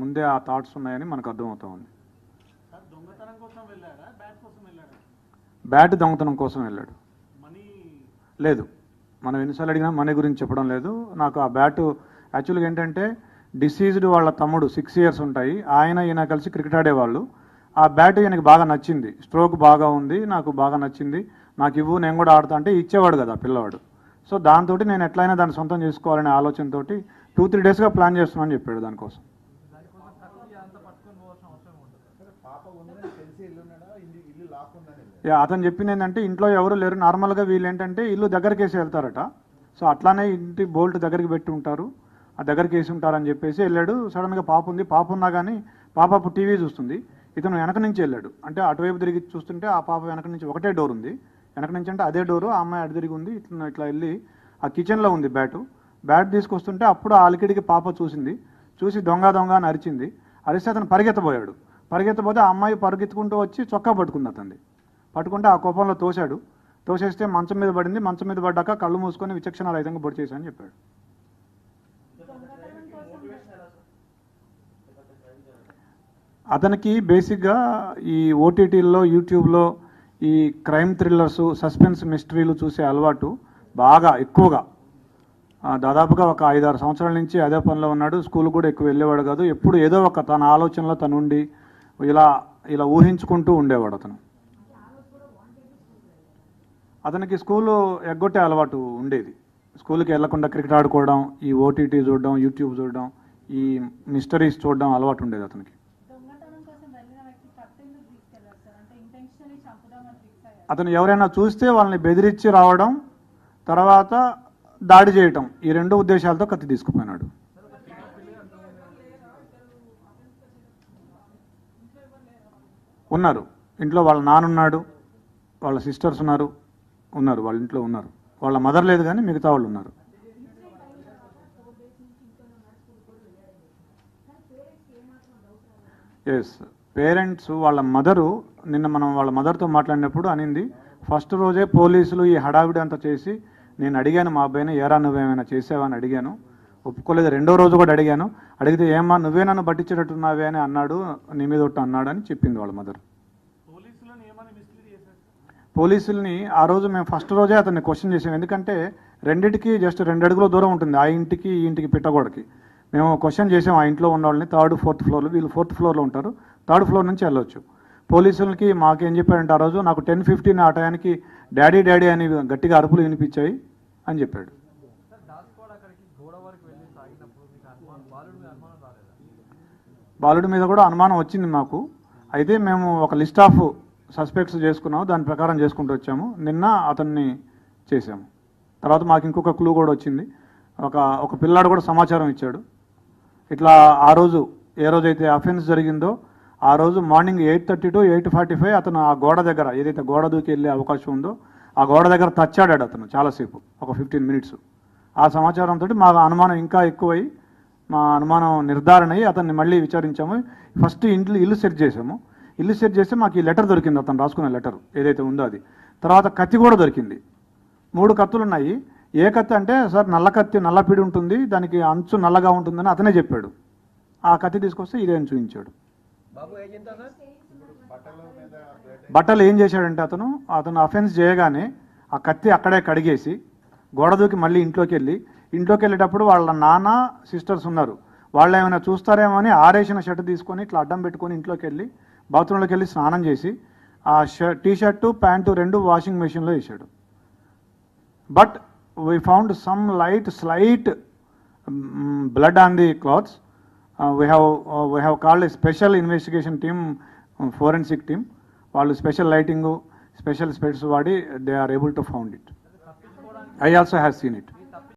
ముందే ఆ థాట్స్ ఉన్నాయని మనకు అర్థమవుతా ఉంది. బ్యాట్ దొంగతనం కోసం వెళ్ళాడు. లేదు, మనం ఎన్నిసార్లు అడిగినా మనీ గురించి చెప్పడం లేదు. నాకు ఆ బ్యాటు యాక్చువల్గా ఏంటంటే డిసీజ్డ్ వాళ్ళ తమ్ముడు 6 years ఉంటాయి, ఈయన కలిసి క్రికెట్ ఆడేవాళ్ళు. ఆ బ్యాట్ ఈయనకి బాగా నచ్చింది, స్ట్రోక్ బాగా ఉంది, నాకు బాగా నచ్చింది, నాకు ఇవ్వు నేను కూడా ఆడతా అంటే ఇచ్చేవాడు కదా పిల్లవాడు. సో దాంతో నేను ఎట్లయినా దాన్ని సొంతం చేసుకోవాలనే ఆలోచనతో 2-3 daysగా ప్లాన్ చేస్తున్నాను చెప్పాడు దానికోసం. అతను చెప్పింది ఏంటంటే ఇంట్లో ఎవరు లేరు, నార్మల్గా వీళ్ళు ఏంటంటే ఇల్లు దగ్గరికి వేసి వెళ్తారట. సో అట్లానే ఇంటి బోల్ట్ దగ్గరికి పెట్టి ఉంటారు, ఆ దగ్గరికి వేసి ఉంటారని చెప్పేసి వెళ్ళాడు. సడన్గా పాప ఉంది, పాప ఉన్నా కానీ పాప అప్పుడు టీవీ చూస్తుంది, ఇతను వెనక నుంచి వెళ్ళాడు. అంటే అటువైపు తిరిగి చూస్తుంటే ఆ పాప వెనక నుంచి ఒకటే డోర్ ఉంది, వెనక నుంచి అంటే అదే డోరు, ఆ అమ్మాయి అటు తిరిగి ఉంది. ఇట్లా వెళ్ళి ఆ కిచెన్లో ఉంది బ్యాట్ తీసుకొస్తుంటే అప్పుడు ఆ అలికిడికి పాప చూసి దొంగ అని అరిచింది. అరిస్తే అతను పరిగెత్తబోతే ఆ అమ్మాయి పరిగెత్తుకుంటూ వచ్చి చొక్కా పట్టుకుంది. అతన్ని పట్టుకుంటే ఆ కోపంలో తోసేస్తే మంచం మీద పడింది. మంచం మీద పడ్డాక కళ్ళు మూసుకొని విచక్షణారహితంగా పొడి చేశానని చెప్పాడు. అతనికి బేసిక్గా ఈ ఓటీటీల్లో యూట్యూబ్లో ఈ క్రైమ్ థ్రిల్లర్స్, సస్పెన్స్ మిస్టరీలు చూసే అలవాటు బాగా ఎక్కువగా, దాదాపుగా ఒక 5-6 సంవత్సరాల నుంచి అదే పనిలో ఉన్నాడు. స్కూల్ కూడా ఎక్కువ వెళ్ళేవాడు కాదు, ఎప్పుడు ఏదో ఒక తన ఆలోచనలో తనుండి ఇలా ఊహించుకుంటూ ఉండేవాడు. అతనికి స్కూలు ఎగ్గొట్టే అలవాటు ఉండేది. స్కూల్కి వెళ్లకుండా క్రికెట్ ఆడుకోవడం, ఈ ఓటీటీ చూడడం, యూట్యూబ్ చూడడం, ఈ మిస్టరీస్ చూడడం అలవాటు ఉండేది అతనికి. అతను ఎవరైనా చూస్తే వాళ్ళని బెదిరించి రావడం, తర్వాత దాడి చేయటం, ఈ 2 ఉద్దేశాలతో కత్తి తీసుకుపోయినాడు. ఉన్నారు ఇంట్లో, వాళ్ళ నాన్నున్నాడు, వాళ్ళ సిస్టర్స్ ఉన్నారు, వాళ్ళ ఇంట్లో ఉన్నారు. వాళ్ళ మదర్ లేదు కానీ మిగతా వాళ్ళు ఉన్నారు. ఎస్, పేరెంట్స్ వాళ్ళ మదరు, నిన్న మనం వాళ్ళ మదర్తో మాట్లాడినప్పుడు అనింది, ఫస్ట్ రోజే పోలీసులు ఈ హడావిడి అంతా చేసి నేను అడిగాను మా అబ్బాయిని, ఏరా నువ్వేమైనా చేసావని అడిగాను, ఒప్పుకోలేదు. 2వ రోజు కూడా అడిగితే ఏమ్మా నువ్వే నన్ను పట్టించేటట్టున్నావే అని అన్నాడు, నీ మీద ఒట్టు అన్నాడు అని చెప్పింది వాళ్ళ మదర్. పోలీసుల్ని ఆ రోజు మేము ఫస్ట్ రోజే అతన్ని క్వశ్చన్ చేసాం, ఎందుకంటే రెండింటికి జస్ట్ 2 అడుగుల దూరం ఉంటుంది, ఆ ఇంటికి ఈ ఇంటికి పిట్టగోడకి. మేము క్వశ్చన్ చేసాం ఆ ఇంట్లో ఉన్న వాళ్ళని, 3rd, 4th ఫ్లోర్లో, వీళ్ళు 4th ఫ్లోర్లో ఉంటారు, 3rd ఫ్లోర్ నుంచి వెళ్ళొచ్చు. పోలీసులకి మాకేం చెప్పాడంటే ఆ రోజు నాకు 10:15 ఆ టయానికి డాడీ అని గట్టిగా అరుపులు వినిపించాయి అని చెప్పాడు. బాలుడి మీద కూడా అనుమానం వచ్చింది మాకు. అయితే మేము ఒక లిస్ట్ ఆఫ్ సస్పెక్ట్స్ చేసుకున్నాము, దాని ప్రకారం చేసుకుంటూ వచ్చాము. నిన్న అతన్ని చేసాము. తర్వాత మాకు ఇంకొక క్లూ కూడా వచ్చింది, ఒక పిల్లాడు కూడా సమాచారం ఇచ్చాడు. ఇట్లా ఆ రోజు ఏ రోజైతే అఫెన్స్ జరిగిందో ఆ రోజు మార్నింగ్ 8:30 to 8:45 అతను ఆ గోడ దగ్గర, ఏదైతే గోడ దూకి వెళ్ళే అవకాశం ఉందో ఆ గోడ దగ్గర తచ్చాడాడు అతను చాలాసేపు, ఒక 15 minutes. ఆ సమాచారంతో మా అనుమానం ఇంకా ఎక్కువై, మా అనుమానం నిర్ధారణ అయ్యి అతన్ని మళ్ళీ విచారించాము. ఫస్ట్ ఇల్లు సెర్చ్ చేసాము. ఇల్లు సెర్చ్ చేస్తే మాకు ఈ లెటర్ దొరికింది, అతను రాసుకున్న లెటర్ ఏదైతే ఉందో అది. తర్వాత కత్తి కూడా దొరికింది, 3 కత్తులు ఉన్నాయి. ఏ కత్తి అంటే సార్ నల్ల కత్తి, నల్లపిడి ఉంటుంది, దానికి అంచు నల్లగా ఉంటుందని అతనే చెప్పాడు. ఆ కత్తి తీసుకొస్తే ఇదే అని చూపించాడు. బట్టలు ఏం చేశాడంటే అతను అఫెన్స్ చేయగానే ఆ కత్తి అక్కడే కడిగేసి గోడ దూకి మళ్ళీ ఇంట్లోకి వెళ్ళేటప్పుడు వాళ్ళ నాన్న సిస్టర్స్ ఉన్నారు, వాళ్ళు ఏమైనా చూస్తారేమో అని ఆరేసిన షర్ట్ తీసుకొని ఇట్లా అడ్డం పెట్టుకొని ఇంట్లోకి వెళ్ళి బాత్రూంలోకి వెళ్ళి స్నానం చేసి ఆ టీ-షర్టు ప్యాంటు 2 వాషింగ్ మెషిన్లో వేసాడు. But we found some slight blood on the clothes. We have called a special investigation team, forensic team. వాళ్ళు స్పెషల్ లైటింగ్, స్పెషల్ స్పెట్స్ వాడి they are able to found it. I also have seen it.